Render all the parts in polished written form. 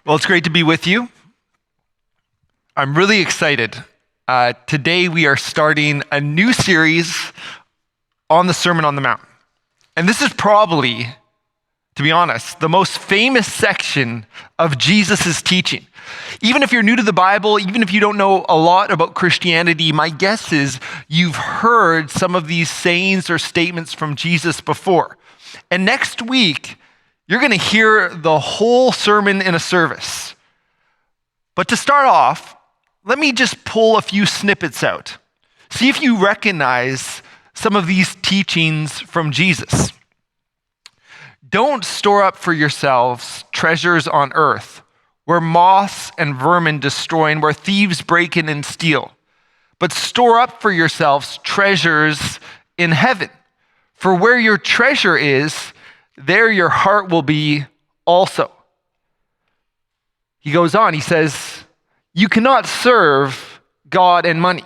Well, it's great to be with you. I'm really excited. Today we are starting a new series on the Sermon on the Mount. And this is probably, to be honest, the most famous section of Jesus' teaching. Even if you're new to the Bible, even if you don't know a lot about Christianity, my guess is you've heard some of these sayings or statements from Jesus before. And next week, you're going to hear the whole sermon in a service. But to start off, let me just pull a few snippets out. See if you recognize some of these teachings from Jesus. Don't store up for yourselves treasures on earth, where moths and vermin destroy and where thieves break in and steal. But store up for yourselves treasures in heaven. For where your treasure is, there your heart will be also. He goes on, he says, you cannot serve God and money.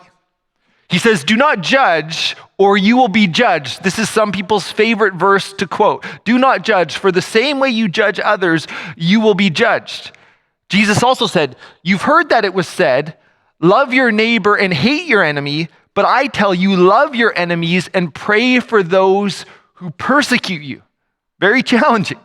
He says, do not judge or you will be judged. This is some people's favorite verse to quote. Do not judge, for the same way you judge others, you will be judged. Jesus also said, you've heard that it was said, love your neighbor and hate your enemy, but I tell you, love your enemies and pray for those who persecute you. Very challenging.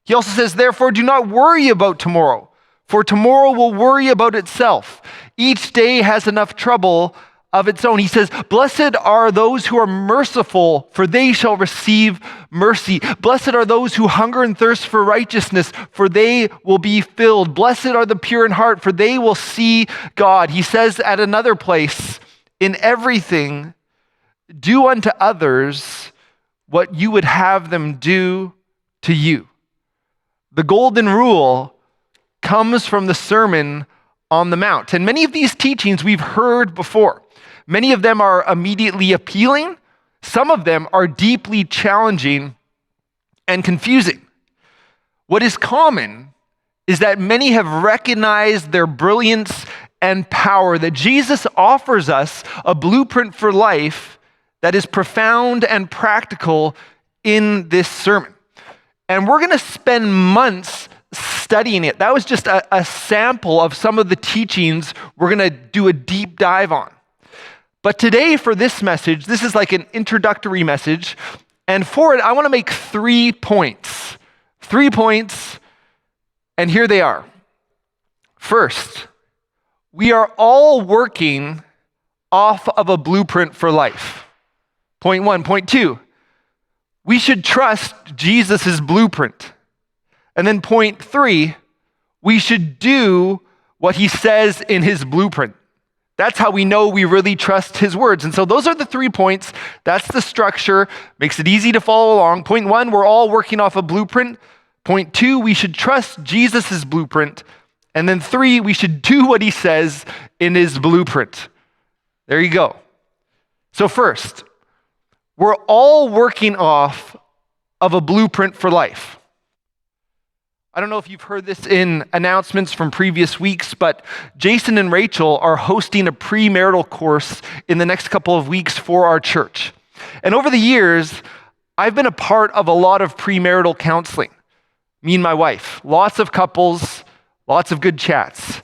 He also says, therefore, do not worry about tomorrow, for tomorrow will worry about itself. Each day has enough trouble of its own. He says, blessed are those who are merciful, for they shall receive mercy. Blessed are those who hunger and thirst for righteousness, for they will be filled. Blessed are the pure in heart, for they will see God. He says at another place, in everything, do unto others what you would have them do to you. The golden rule comes from the Sermon on the Mount. And many of these teachings we've heard before. Many of them are immediately appealing. Some of them are deeply challenging and confusing. What is common is that many have recognized their brilliance and power, that Jesus offers us a blueprint for life that is profound and practical in this sermon. And we're going to spend months studying it. That was just a sample of some of the teachings we're going to do a deep dive on. But today for this message, this is like an introductory message. And for it, I want to make 3 points. 3 points, and here they are. First, we are all working off of a blueprint for life. Point 1. Point 2, we should trust Jesus' blueprint. And then point 3, we should do what he says in his blueprint. That's how we know we really trust his words. And so those are the 3 points. That's the structure. Makes it easy to follow along. Point 1, we're all working off a blueprint. Point 2, we should trust Jesus' blueprint. And then 3, we should do what he says in his blueprint. There you go. So first, we're all working off of a blueprint for life. I don't know if you've heard this in announcements from previous weeks, but Jason and Rachel are hosting a premarital course in the next couple of weeks for our church. And over the years, I've been a part of a lot of premarital counseling. Me and my wife, lots of couples, lots of good chats.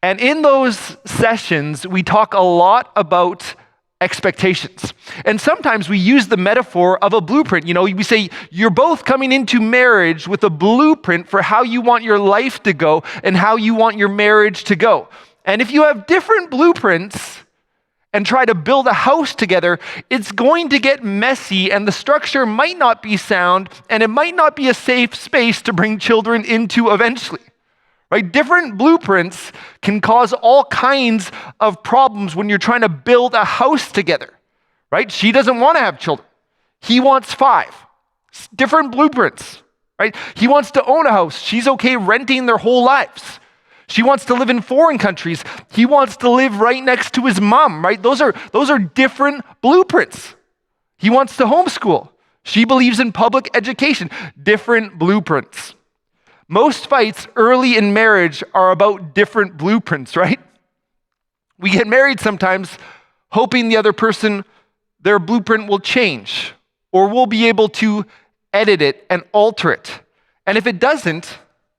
And in those sessions, we talk a lot about expectations. And sometimes we use the metaphor of a blueprint. You know, we say you're both coming into marriage with a blueprint for how you want your life to go and how you want your marriage to go. And if you have different blueprints and try to build a house together, it's going to get messy and the structure might not be sound and it might not be a safe space to bring children into eventually. Right? Different blueprints can cause all kinds of problems when you're trying to build a house together. Right? She doesn't want to have children. He wants 5. Different blueprints. Right? He wants to own a house. She's okay renting their whole lives. She wants to live in foreign countries. He wants to live right next to his mom. Right? Those are different blueprints. He wants to homeschool. She believes in public education. Different blueprints. Most fights early in marriage are about different blueprints, right? We get married sometimes hoping the other person, their blueprint will change, or we'll be able to edit it and alter it. And if it doesn't,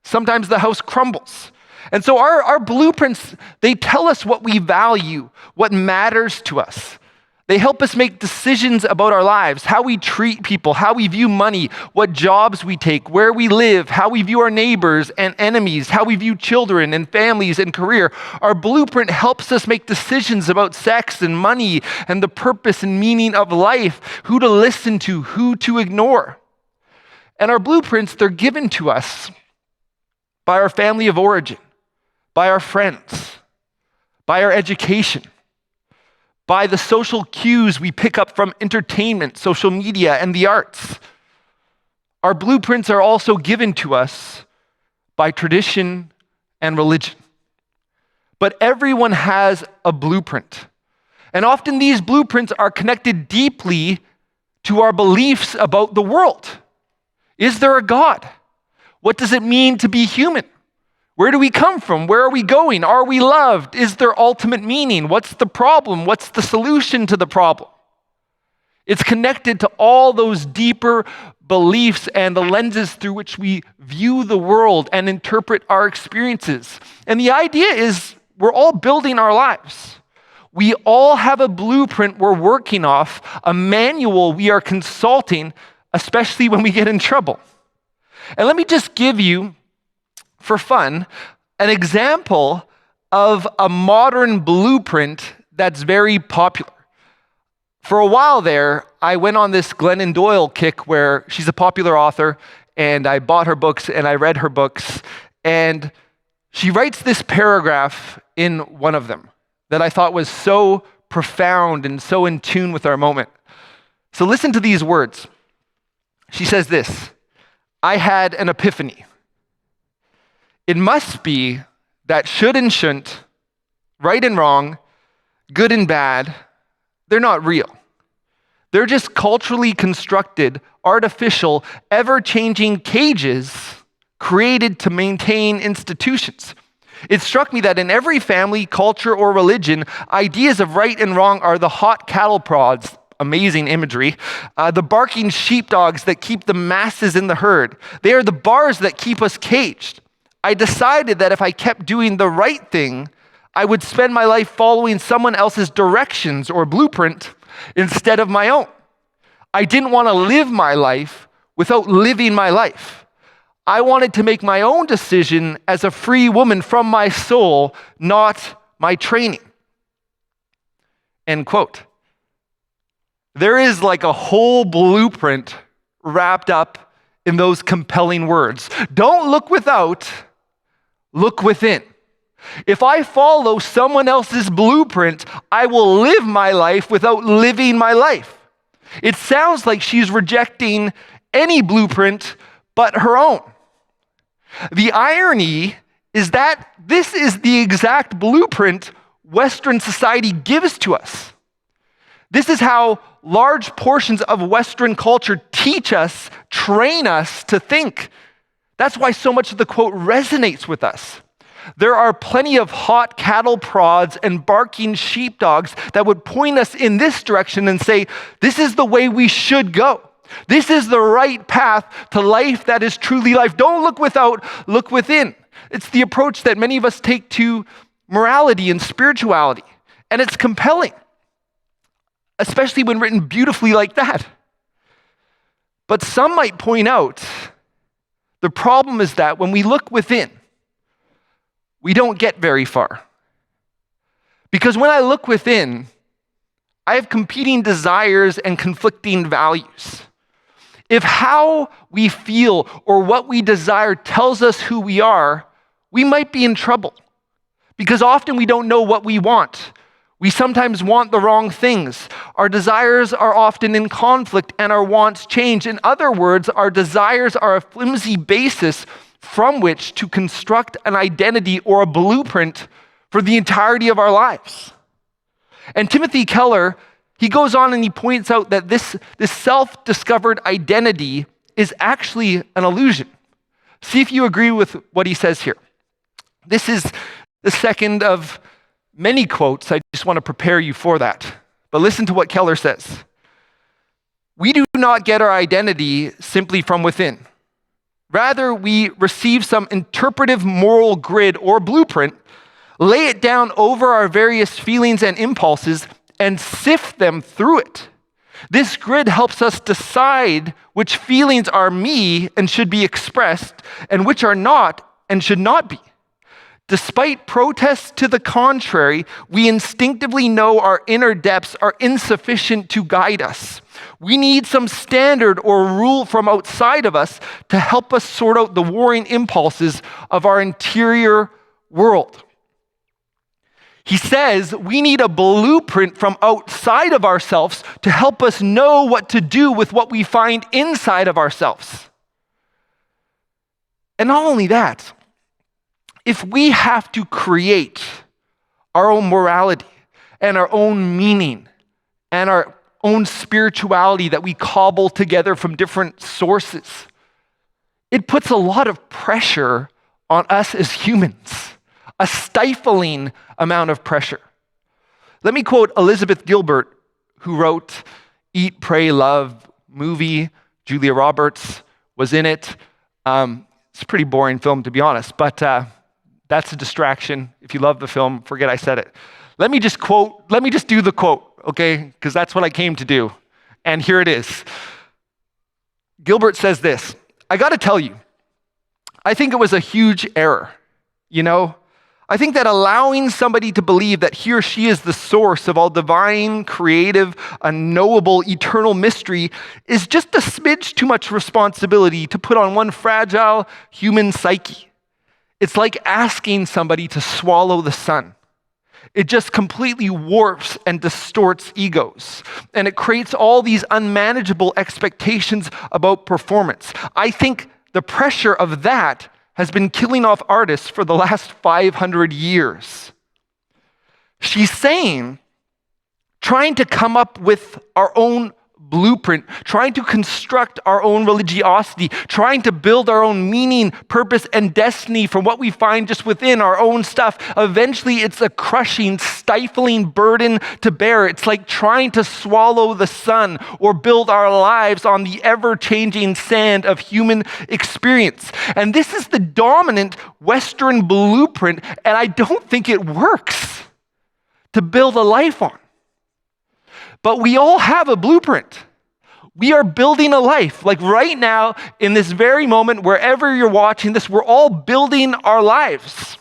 Sometimes the house crumbles. And so our blueprints, they tell us what we value, what matters to us. They help us make decisions about our lives, how we treat people, how we view money, what jobs we take, where we live, how we view our neighbors and enemies, how we view children and families and career. Our blueprint helps us make decisions about sex and money and the purpose and meaning of life, who to listen to, who to ignore. And our blueprints, they're given to us by our family of origin, by our friends, by our education, by the social cues we pick up from entertainment, social media, and the arts. Our blueprints are also given to us by tradition and religion. But everyone has a blueprint. And often these blueprints are connected deeply to our beliefs about the world. Is there a God? What does it mean to be human? Where do we come from? Where are we going? Are we loved? Is there ultimate meaning? What's the problem? What's the solution to the problem? It's connected to all those deeper beliefs and the lenses through which we view the world and interpret our experiences. And the idea is we're all building our lives. We all have a blueprint we're working off, a manual we are consulting, especially when we get in trouble. And let me just give you, for fun, an example of a modern blueprint that's very popular. For a while there, I went on this Glennon Doyle kick where she's a popular author, and I bought her books and I read her books, and she writes this paragraph in one of them that I thought was so profound and so in tune with our moment. So listen to these words. She says this: I had an epiphany. It must be that should and shouldn't, right and wrong, good and bad, they're not real. They're just culturally constructed, artificial, ever-changing cages created to maintain institutions. It struck me that in every family, culture, or religion, ideas of right and wrong are the hot cattle prods, amazing imagery, the barking sheepdogs that keep the masses in the herd. They are the bars that keep us caged. I decided that if I kept doing the right thing, I would spend my life following someone else's directions or blueprint instead of my own. I didn't want to live my life without living my life. I wanted to make my own decision as a free woman from my soul, not my training. End quote. There is like a whole blueprint wrapped up in those compelling words. Don't look without, look within. If I follow someone else's blueprint, I will live my life without living my life. It sounds like she's rejecting any blueprint but her own. The irony is that this is the exact blueprint Western society gives to us. This is how large portions of Western culture teach us, train us to think. That's why so much of the quote resonates with us. There are plenty of hot cattle prods and barking sheepdogs that would point us in this direction and say, this is the way we should go. This is the right path to life that is truly life. Don't look without, look within. It's the approach that many of us take to morality and spirituality. And it's compelling, especially when written beautifully like that. But some might point out the problem is that when we look within, we don't get very far. Because when I look within, I have competing desires and conflicting values. If how we feel or what we desire tells us who we are, we might be in trouble. Because often we don't know what we want. We sometimes want the wrong things. Our desires are often in conflict and our wants change. In other words, our desires are a flimsy basis from which to construct an identity or a blueprint for the entirety of our lives. And Timothy Keller, he goes on and he points out that this self-discovered identity is actually an illusion. See if you agree with what he says here. This is the second of many quotes. I just want to prepare you for that. But listen to what Keller says. We do not get our identity simply from within. Rather, we receive some interpretive moral grid or blueprint, lay it down over our various feelings and impulses, and sift them through it. This grid helps us decide which feelings are me and should be expressed, and which are not and should not be. Despite protests to the contrary, we instinctively know our inner depths are insufficient to guide us. We need some standard or rule from outside of us to help us sort out the warring impulses of our interior world. He says we need a blueprint from outside of ourselves to help us know what to do with what we find inside of ourselves. And not only that, if we have to create our own morality and our own meaning and our own spirituality that we cobble together from different sources, it puts a lot of pressure on us as humans, a stifling amount of pressure. Let me quote Elizabeth Gilbert, who wrote Eat, Pray, Love movie. Julia Roberts was in it. It's a pretty boring film, to be honest, but that's a distraction. If you love the film, forget I said it. Let me just do the quote, okay? Because that's what I came to do. And here it is. Gilbert says this, I got to tell you, I think it was a huge error. I think that allowing somebody to believe that he or she is the source of all divine, creative, unknowable, eternal mystery is just a smidge too much responsibility to put on one fragile human psyche. It's like asking somebody to swallow the sun. It just completely warps and distorts egos. And it creates all these unmanageable expectations about performance. I think the pressure of that has been killing off artists for the last 500 years. She's saying, trying to come up with our own blueprint, trying to construct our own religiosity, trying to build our own meaning, purpose, and destiny from what we find just within our own stuff. Eventually, it's a crushing, stifling burden to bear. It's like trying to swallow the sun or build our lives on the ever-changing sand of human experience. And this is the dominant Western blueprint, and I don't think it works to build a life on. But we all have a blueprint. We are building a life. Like right now, in this very moment, wherever you're watching this, we're all building our lives.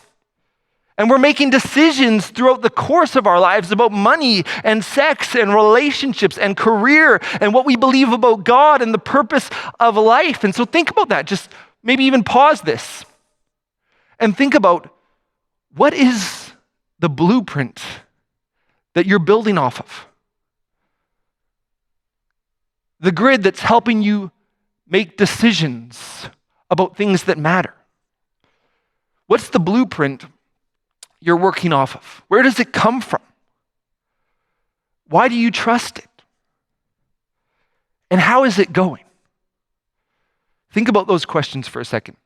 And we're making decisions throughout the course of our lives about money and sex and relationships and career and what we believe about God and the purpose of life. And so think about that. Just maybe even pause this and think about, what is the blueprint that you're building off of? The grid that's helping you make decisions about things that matter. What's the blueprint you're working off of? Where does it come from? Why do you trust it? And how is it going? Think about those questions for a second.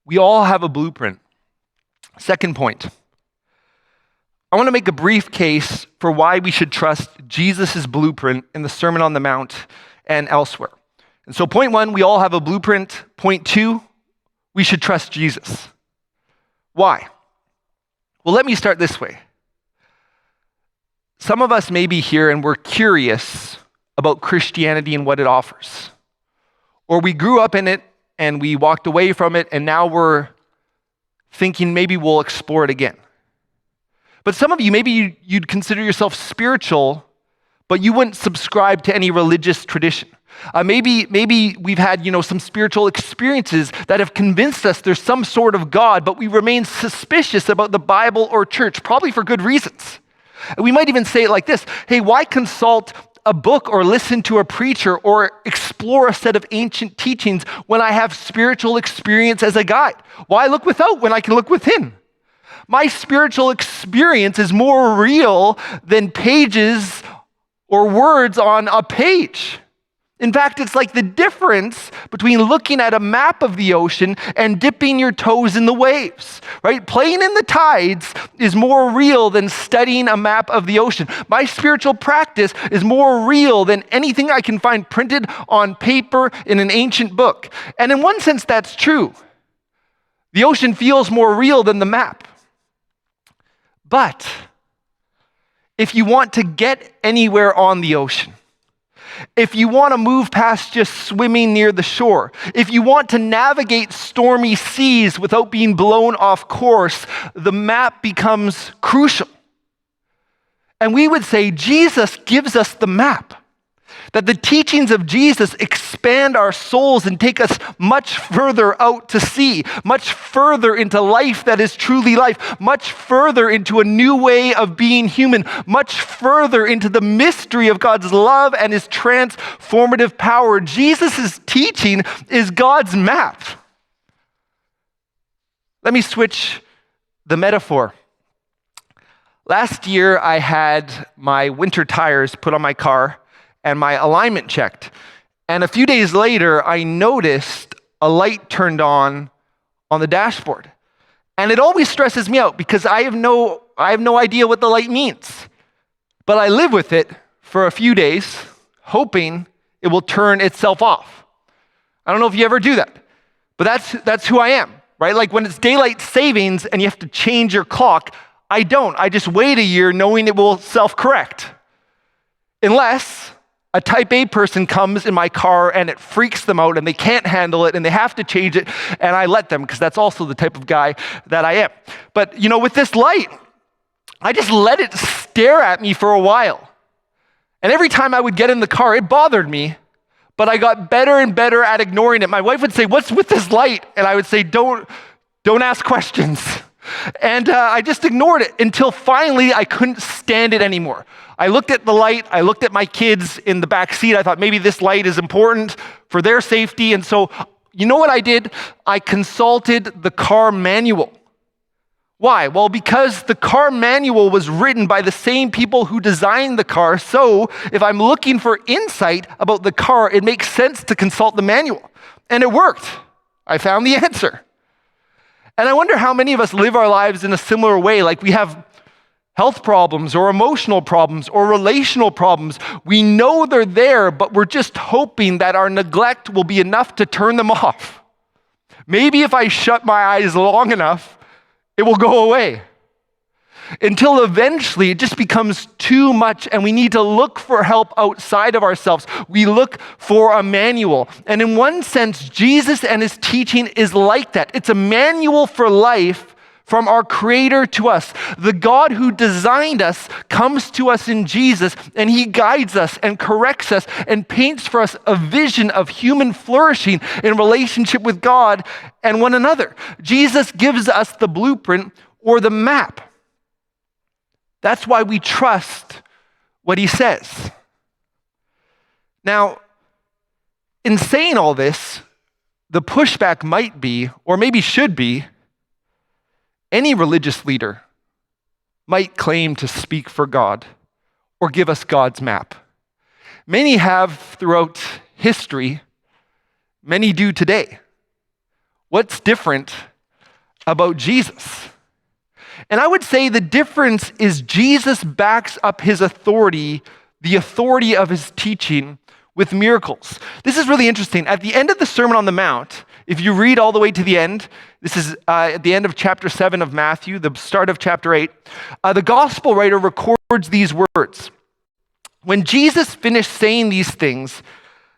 We all have a blueprint. Second point. I want to make a brief case for why we should trust Jesus' blueprint in the Sermon on the Mount and elsewhere. And so point one, we all have a blueprint. Point two, we should trust Jesus. Why? Well, let me start this way. Some of us may be here and we're curious about Christianity and what it offers. Or we grew up in it and we walked away from it and now we're thinking maybe we'll explore it again. But some of you, maybe you'd consider yourself spiritual, but you wouldn't subscribe to any religious tradition. Maybe we've had, some spiritual experiences that have convinced us there's some sort of God, but we remain suspicious about the Bible or church, probably for good reasons. And we might even say it like this: hey, why consult a book or listen to a preacher or explore a set of ancient teachings when I have spiritual experience as a guide? Why look without when I can look within? My spiritual experience is more real than pages or words on a page. In fact, it's like the difference between looking at a map of the ocean and dipping your toes in the waves, right? Playing in the tides is more real than studying a map of the ocean. My spiritual practice is more real than anything I can find printed on paper in an ancient book. And in one sense, that's true. The ocean feels more real than the map. But if you want to get anywhere on the ocean, if you want to move past just swimming near the shore, if you want to navigate stormy seas without being blown off course, the map becomes crucial. And we would say Jesus gives us the map. That the teachings of Jesus expand our souls and take us much further out to sea, much further into life that is truly life, much further into a new way of being human, much further into the mystery of God's love and his transformative power. Jesus' teaching is God's map. Let me switch the metaphor. Last year, I had my winter tires put on my car and my alignment checked. And a few days later, I noticed a light turned on the dashboard. And it always stresses me out because I have no idea what the light means. But I live with it for a few days, hoping it will turn itself off. I don't know if you ever do that, but that's who I am, right? Like when it's daylight savings and you have to change your clock, I don't. I just wait a year knowing it will self-correct. Unless a type A person comes in my car and it freaks them out and they can't handle it and they have to change it, and I let them because that's also the type of guy that I am. But with this light, I just let it stare at me for a while. And every time I would get in the car, it bothered me, but I got better and better at ignoring it. My wife would say, "What's with this light?" And I would say, don't ask questions. And I just ignored it until finally I couldn't stand it anymore. I looked at the light, I looked at my kids in the back seat, I thought maybe this light is important for their safety, and so you know what I did? I consulted the car manual. Why? Well, because the car manual was written by the same people who designed the car, so if I'm looking for insight about the car, it makes sense to consult the manual. And it worked. I found the answer. And I wonder how many of us live our lives in a similar way, like we have health problems or emotional problems or relational problems. We know they're there, but we're just hoping that our neglect will be enough to turn them off. Maybe if I shut my eyes long enough, it will go away. Until eventually it just becomes too much and we need to look for help outside of ourselves. We look for a manual. And in one sense, Jesus and his teaching is like that. It's a manual for life from our Creator to us. The God who designed us comes to us in Jesus, and he guides us and corrects us and paints for us a vision of human flourishing in relationship with God and one another. Jesus gives us the blueprint or the map. That's why we trust what he says. Now, in saying all this, the pushback might be, or maybe should be, any religious leader might claim to speak for God or give us God's map. Many have throughout history, many do today. What's different about Jesus? And I would say the difference is Jesus backs up his authority, the authority of his teaching, with miracles. This is really interesting. At the end of the Sermon on the Mount, if you read all the way to the end, this is at the end of chapter 7 of Matthew, the start of chapter 8, the gospel writer records these words. When Jesus finished saying these things,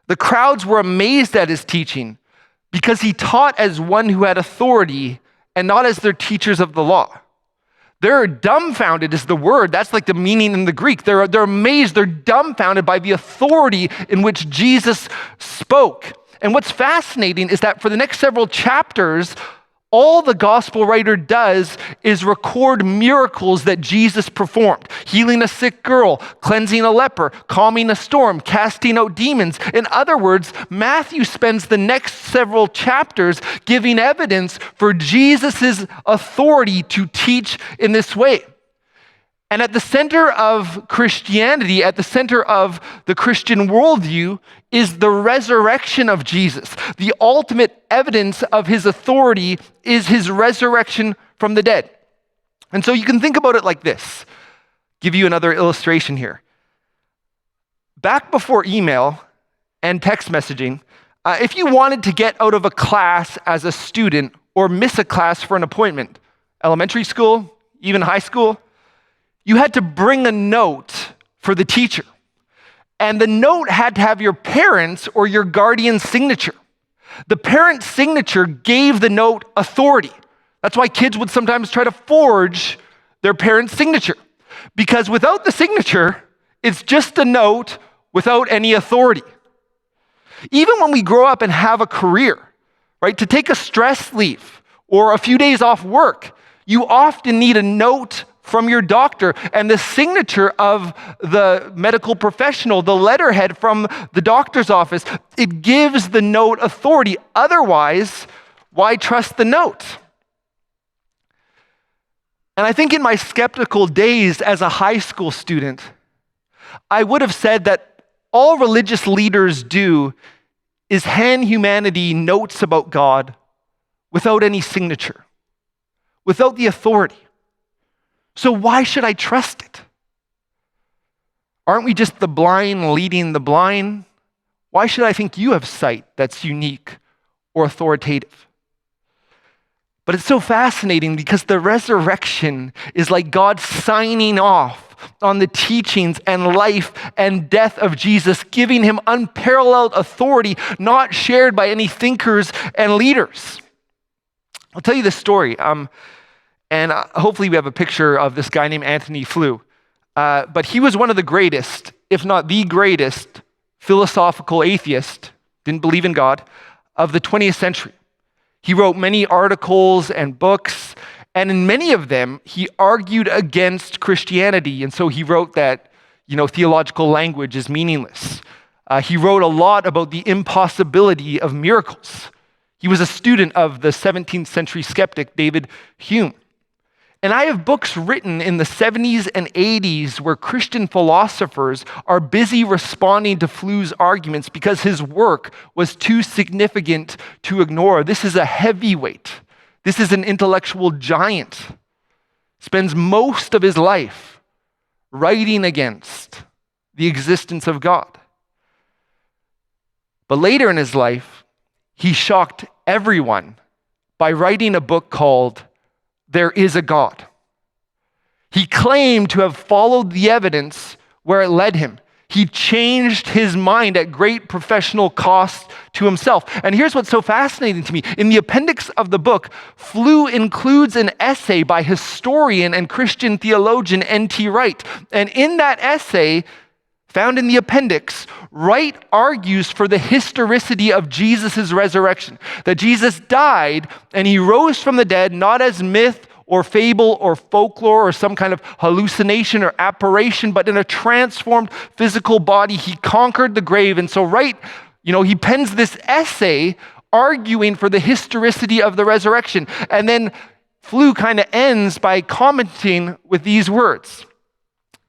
the crowds were amazed at his teaching because he taught as one who had authority and not as their teachers of the law. They're dumbfounded is the word. That's like the meaning in the Greek. They're amazed. They're dumbfounded by the authority in which Jesus spoke. And what's fascinating is that for the next several chapters, all the gospel writer does is record miracles that Jesus performed. Healing a sick girl, cleansing a leper, calming a storm, casting out demons. In other words, Matthew spends the next several chapters giving evidence for Jesus' authority to teach in this way. And at the center of Christianity, at the center of the Christian worldview, is the resurrection of Jesus. The ultimate evidence of his authority is his resurrection from the dead. And so you can think about it like this. Give you another illustration here. Back before email and text messaging, if you wanted to get out of a class as a student or miss a class for an appointment, elementary school, even high school, you had to bring a note for the teacher. And the note had to have your parents' or your guardian's signature. The parent's signature gave the note authority. That's why kids would sometimes try to forge their parent's signature. Because without the signature, it's just a note without any authority. Even when we grow up and have a career, right, to take a stress leave or a few days off work, you often need a note from your doctor and the signature of the medical professional, the letterhead from the doctor's office. It gives the note authority. Otherwise, why trust the note? And I think in my skeptical days as a high school student, I would have said that all religious leaders do is hand humanity notes about God without any signature, without the authority. So why should I trust it? Aren't we just the blind leading the blind? Why should I think you have sight that's unique or authoritative? But it's so fascinating because the resurrection is like God signing off on the teachings and life and death of Jesus, giving him unparalleled authority, not shared by any thinkers and leaders. I'll tell you this story. And hopefully we have a picture of this guy named Antony Flew. But he was one of the greatest, if not the greatest, philosophical atheist, didn't believe in God, of the 20th century. He wrote many articles and books, and in many of them, he argued against Christianity. And so he wrote that, theological language is meaningless. He wrote a lot about the impossibility of miracles. He was a student of the 17th century skeptic, David Hume. And I have books written in the 70s and 80s where Christian philosophers are busy responding to Flew's arguments because his work was too significant to ignore. This is a heavyweight. This is an intellectual giant. Spends most of his life writing against the existence of God. But later in his life, he shocked everyone by writing a book called There Is a God. He claimed to have followed the evidence where it led him. He changed his mind at great professional cost to himself. And here's what's so fascinating to me. In the appendix of the book, Flew includes an essay by historian and Christian theologian N.T. Wright. And in that essay, found in the appendix, Wright argues for the historicity of Jesus' resurrection, that Jesus died and he rose from the dead, not as myth or fable or folklore or some kind of hallucination or apparition, but in a transformed physical body. He conquered the grave. And so Wright, he pens this essay arguing for the historicity of the resurrection. And then Flew kind of ends by commenting with these words.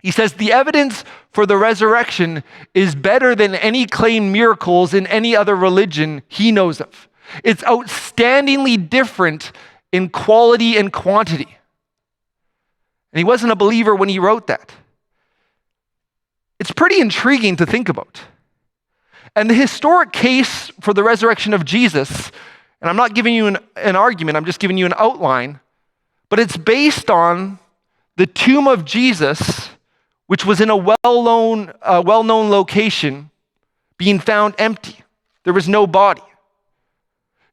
He says, the evidence for the resurrection is better than any claimed miracles in any other religion he knows of. It's outstandingly different in quality and quantity. And he wasn't a believer when he wrote that. It's pretty intriguing to think about. And the historic case for the resurrection of Jesus, and I'm not giving you an argument, I'm just giving you an outline, but it's based on the tomb of Jesus, which was in a well-known location, being found empty. There was no body.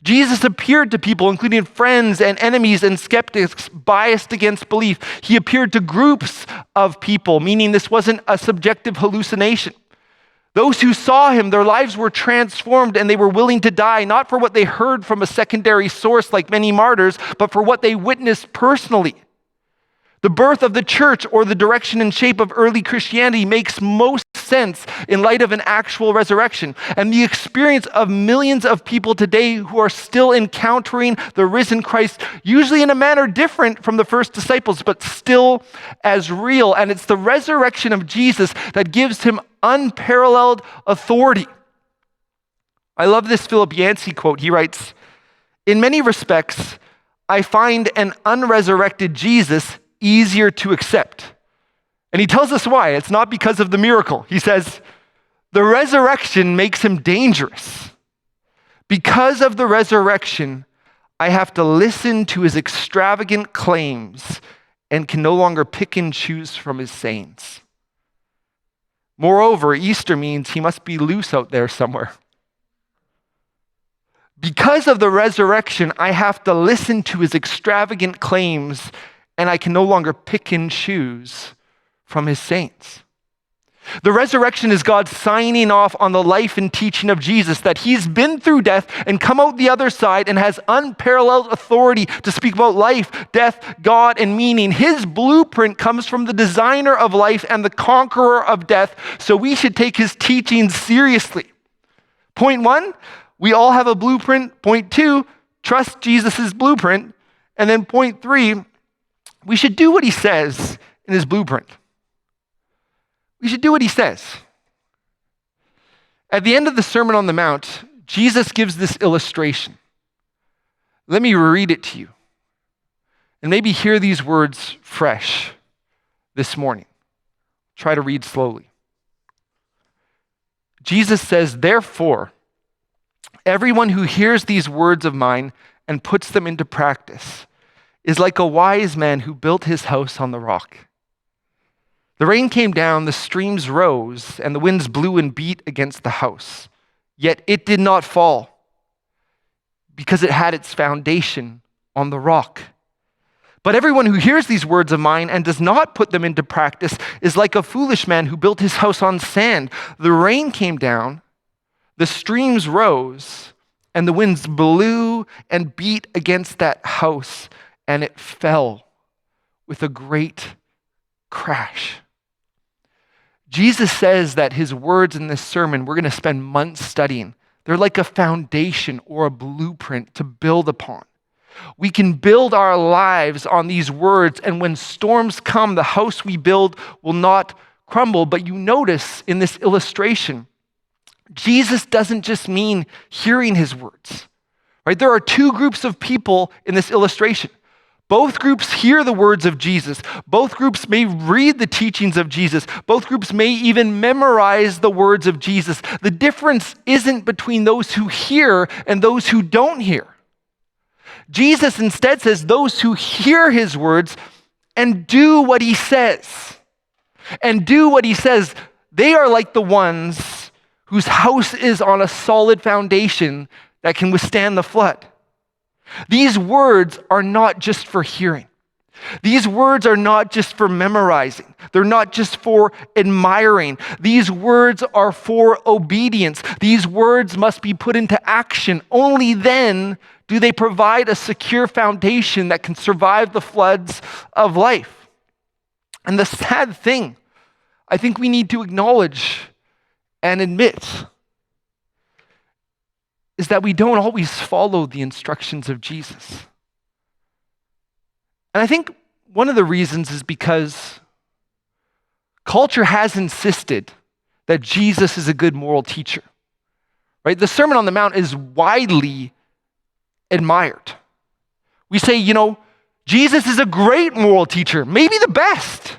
Jesus appeared to people, including friends and enemies and skeptics biased against belief. He appeared to groups of people, meaning this wasn't a subjective hallucination. Those who saw him, their lives were transformed and they were willing to die, not for what they heard from a secondary source like many martyrs, but for what they witnessed personally. The birth of the church or the direction and shape of early Christianity makes most sense in light of an actual resurrection. And the experience of millions of people today who are still encountering the risen Christ, usually in a manner different from the first disciples, but still as real. And it's the resurrection of Jesus that gives him unparalleled authority. I love this Philip Yancey quote. He writes, "In many respects, I find an unresurrected Jesus easier to accept." And he tells us why. It's not because of the miracle. He says, the resurrection makes him dangerous. Because of the resurrection, I have to listen to his extravagant claims and can no longer pick and choose from his sayings. Moreover, Easter means he must be loose out there somewhere. Because of the resurrection, I have to listen to his extravagant claims and I can no longer pick and choose from his saints. The resurrection is God signing off on the life and teaching of Jesus, that he's been through death and come out the other side and has unparalleled authority to speak about life, death, God, and meaning. His blueprint comes from the designer of life and the conqueror of death, so we should take his teachings seriously. Point 1, we all have a blueprint. Point 2, trust Jesus' blueprint. And then point 3, we should do what he says in his blueprint. We should do what he says. At the end of the Sermon on the Mount, Jesus gives this illustration. Let me read it to you. And maybe hear these words fresh this morning. Try to read slowly. Jesus says, "Therefore, everyone who hears these words of mine and puts them into practice is like a wise man who built his house on the rock. The rain came down, the streams rose, and the winds blew and beat against the house. Yet it did not fall, because it had its foundation on the rock. But everyone who hears these words of mine and does not put them into practice is like a foolish man who built his house on sand. The rain came down, the streams rose, and the winds blew and beat against that house, and it fell with a great crash." Jesus says that his words in this sermon, we're going to spend months studying. They're like a foundation or a blueprint to build upon. We can build our lives on these words, and when storms come, the house we build will not crumble. But you notice in this illustration, Jesus doesn't just mean hearing his words, right? There are two groups of people in this illustration. Both groups hear the words of Jesus. Both groups may read the teachings of Jesus. Both groups may even memorize the words of Jesus. The difference isn't between those who hear and those who don't hear. Jesus instead says those who hear his words and do what he says. And do what he says, they are like the ones whose house is on a solid foundation that can withstand the flood. These words are not just for hearing. These words are not just for memorizing. They're not just for admiring. These words are for obedience. These words must be put into action. Only then do they provide a secure foundation that can survive the floods of life. And the sad thing, I think we need to acknowledge and admit, is that we don't always follow the instructions of Jesus. And I think one of the reasons is because culture has insisted that Jesus is a good moral teacher, right? The Sermon on the Mount is widely admired. We say, Jesus is a great moral teacher, maybe the best.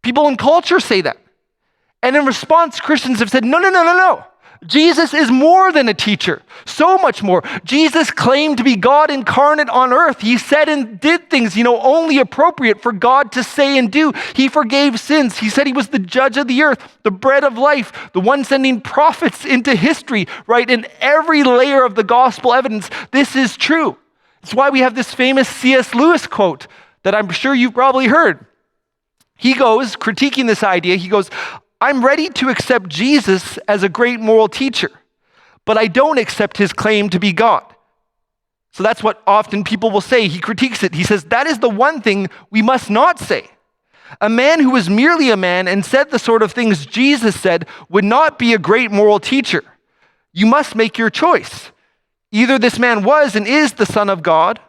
People in culture say that. And in response, Christians have said, no. Jesus is more than a teacher, so much more. Jesus claimed to be God incarnate on earth. He said and did things, only appropriate for God to say and do. He forgave sins. He said he was the judge of the earth, the bread of life, the one sending prophets into history, right? In every layer of the gospel evidence, this is true. It's why we have this famous C.S. Lewis quote that I'm sure you've probably heard. He goes, critiquing this idea, he goes, "I'm ready to accept Jesus as a great moral teacher, but I don't accept his claim to be God." So that's what often people will say. He critiques it. He says, that is the one thing we must not say. A man who was merely a man and said the sort of things Jesus said would not be a great moral teacher. You must make your choice. Either this man was and is the Son of God,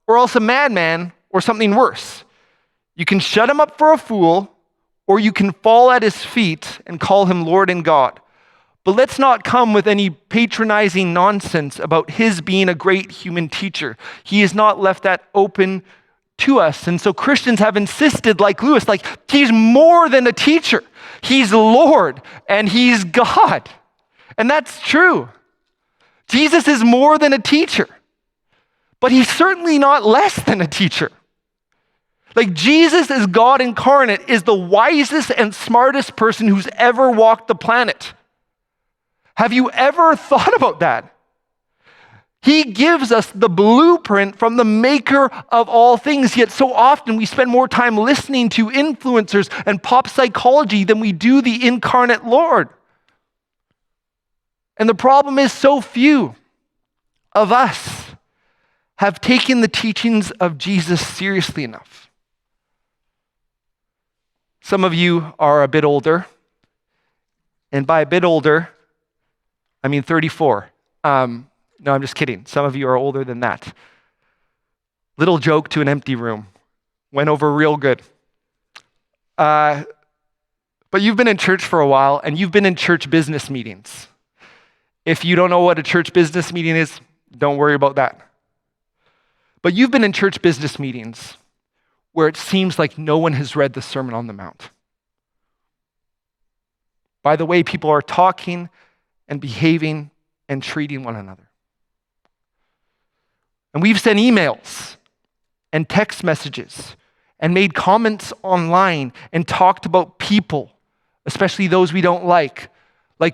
or else a madman, or something worse. You can shut him up for a fool, or you can fall at his feet and call him Lord and God. But let's not come with any patronizing nonsense about his being a great human teacher. He has not left that open to us. And so Christians have insisted, like Lewis, like he's more than a teacher. He's Lord and he's God. And that's true. Jesus is more than a teacher, but he's certainly not less than a teacher. Like Jesus as God incarnate is the wisest and smartest person who's ever walked the planet. Have you ever thought about that? He gives us the blueprint from the maker of all things, yet so often we spend more time listening to influencers and pop psychology than we do the incarnate Lord. And the problem is so few of us have taken the teachings of Jesus seriously enough. Some of you are a bit older, and by a bit older, I mean 34. No, I'm just kidding. Some of you are older than that. Little joke to an empty room. Went over real good. But you've been in church for a while, and you've been in church business meetings. If you don't know what a church business meeting is, don't worry about that. But you've been in church business meetings where it seems like no one has read the Sermon on the Mount. By the way people are talking and behaving and treating one another. And we've sent emails and text messages and made comments online and talked about people, especially those we don't like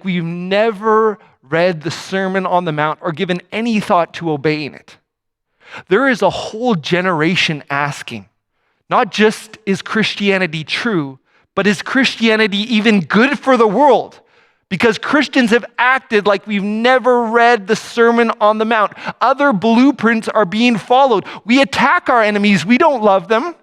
we've never read the Sermon on the Mount or given any thought to obeying it. There is a whole generation asking, not just is Christianity true, but is Christianity even good for the world? Because Christians have acted like we've never read the Sermon on the Mount. Other blueprints are being followed. We attack our enemies. We don't love them.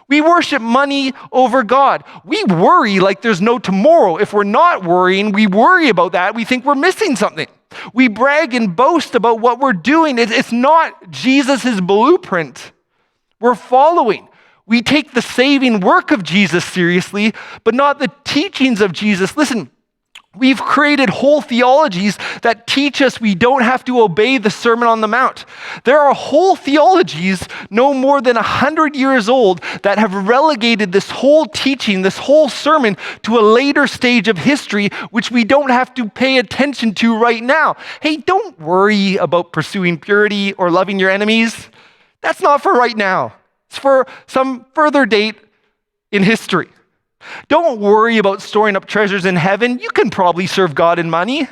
We worship money over God. We worry like there's no tomorrow. If we're not worrying, we worry about that. We think we're missing something. We brag and boast about what we're doing. It's not Jesus' blueprint we're following. We take the saving work of Jesus seriously, but not the teachings of Jesus. Listen, we've created whole theologies that teach us we don't have to obey the Sermon on the Mount. There are whole theologies no more than 100 years old that have relegated this whole teaching, this whole sermon to a later stage of history, which we don't have to pay attention to right now. Hey, don't worry about pursuing purity or loving your enemies. That's not for right now. It's for some further date in history. Don't worry about storing up treasures in heaven. You can probably serve God in money.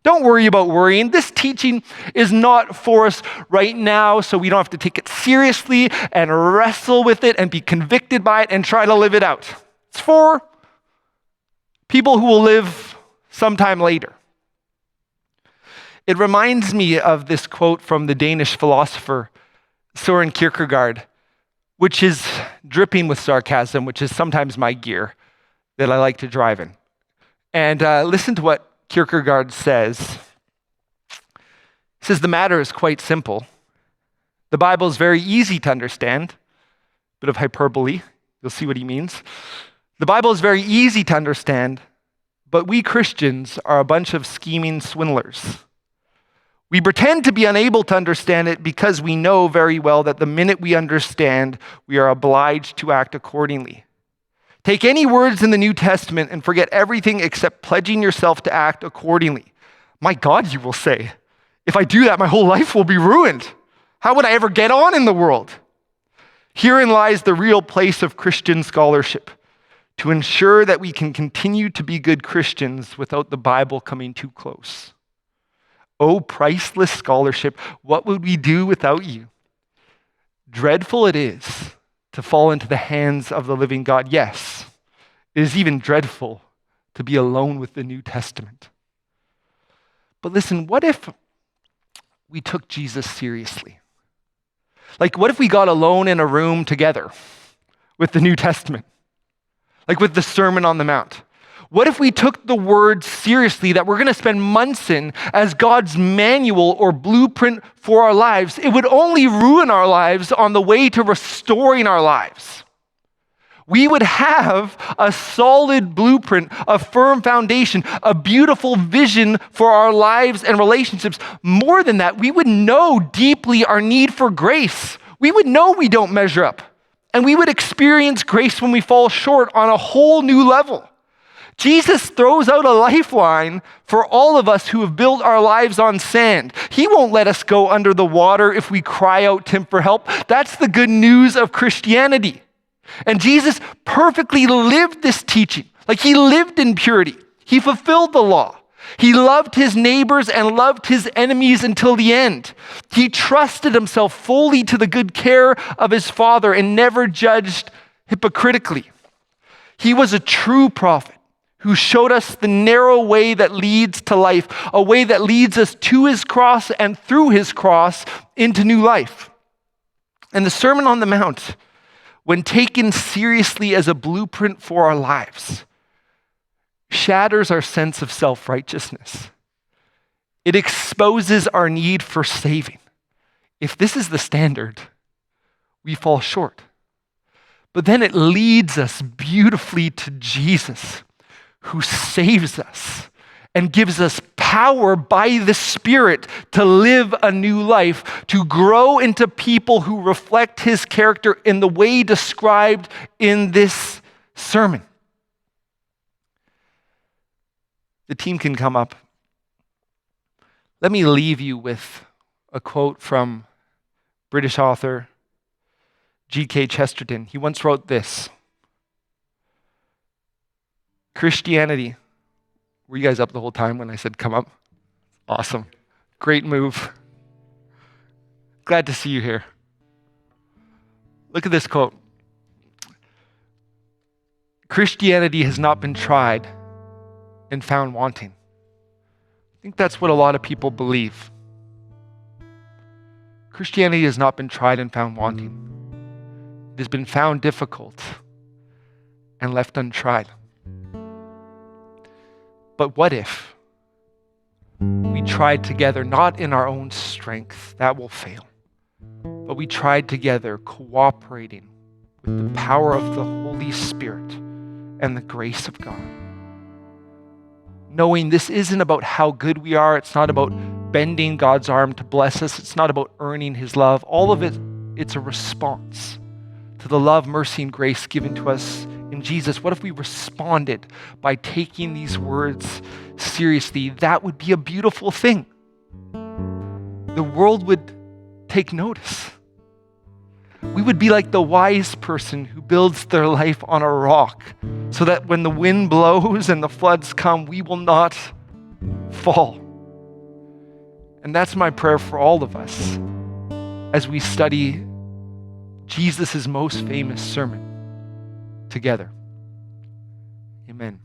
Don't worry about worrying. This teaching is not for us right now, so we don't have to take it seriously and wrestle with it and be convicted by it and try to live it out. It's for people who will live sometime later. It reminds me of this quote from the Danish philosopher Søren Kierkegaard, which is dripping with sarcasm, which is sometimes my gear that I like to drive in. And listen to what Kierkegaard says. He says, the matter is quite simple. The Bible is very easy to understand. Bit of hyperbole. You'll see what he means. The Bible is very easy to understand, but we Christians are a bunch of scheming swindlers. We pretend to be unable to understand it because we know very well that the minute we understand, we are obliged to act accordingly. Take any words in the New Testament and forget everything except pledging yourself to act accordingly. My God, you will say, if I do that, my whole life will be ruined. How would I ever get on in the world? Herein lies the real place of Christian scholarship, to ensure that we can continue to be good Christians without the Bible coming too close. Oh, priceless scholarship, what would we do without you? Dreadful it is to fall into the hands of the living God. Yes, it is even dreadful to be alone with the New Testament. But listen, what if we took Jesus seriously? Like, what if we got alone in a room together with the New Testament? Like with the Sermon on the Mount? What if we took the word seriously that we're going to spend months in as God's manual or blueprint for our lives? It would only ruin our lives on the way to restoring our lives. We would have a solid blueprint, a firm foundation, a beautiful vision for our lives and relationships. More than that, we would know deeply our need for grace. We would know we don't measure up, and we would experience grace when we fall short on a whole new level. Jesus throws out a lifeline for all of us who have built our lives on sand. He won't let us go under the water if we cry out to him for help. That's the good news of Christianity. And Jesus perfectly lived this teaching. Like, he lived in purity. He fulfilled the law. He loved his neighbors and loved his enemies until the end. He trusted himself fully to the good care of his Father and never judged hypocritically. He was a true prophet who showed us the narrow way that leads to life, a way that leads us to his cross and through his cross into new life. And the Sermon on the Mount, when taken seriously as a blueprint for our lives, shatters our sense of self-righteousness. It exposes our need for saving. If this is the standard, we fall short. But then it leads us beautifully to Jesus, who saves us and gives us power by the Spirit to live a new life, to grow into people who reflect his character in the way described in this sermon. The team can come up. Let me leave you with a quote from British author G.K. Chesterton. He once wrote this: Christianity. Were you guys up the whole time when I said come up? Awesome. Great move. Glad to see you here. Look at this quote. Christianity has not been tried and found wanting. I think that's what a lot of people believe. Christianity has not been tried and found wanting. It has been found difficult and left untried. But what if we tried together, not in our own strength, that will fail, but we tried together, cooperating with the power of the Holy Spirit and the grace of God. Knowing this isn't about how good we are, it's not about bending God's arm to bless us, it's not about earning his love. All of it, it's a response to the love, mercy, and grace given to us in Jesus. What if we responded by taking these words seriously? That would be a beautiful thing. The world would take notice. We would be like the wise person who builds their life on a rock so that when the wind blows and the floods come, we will not fall. And that's my prayer for all of us as we study Jesus' most famous sermon together. Amen.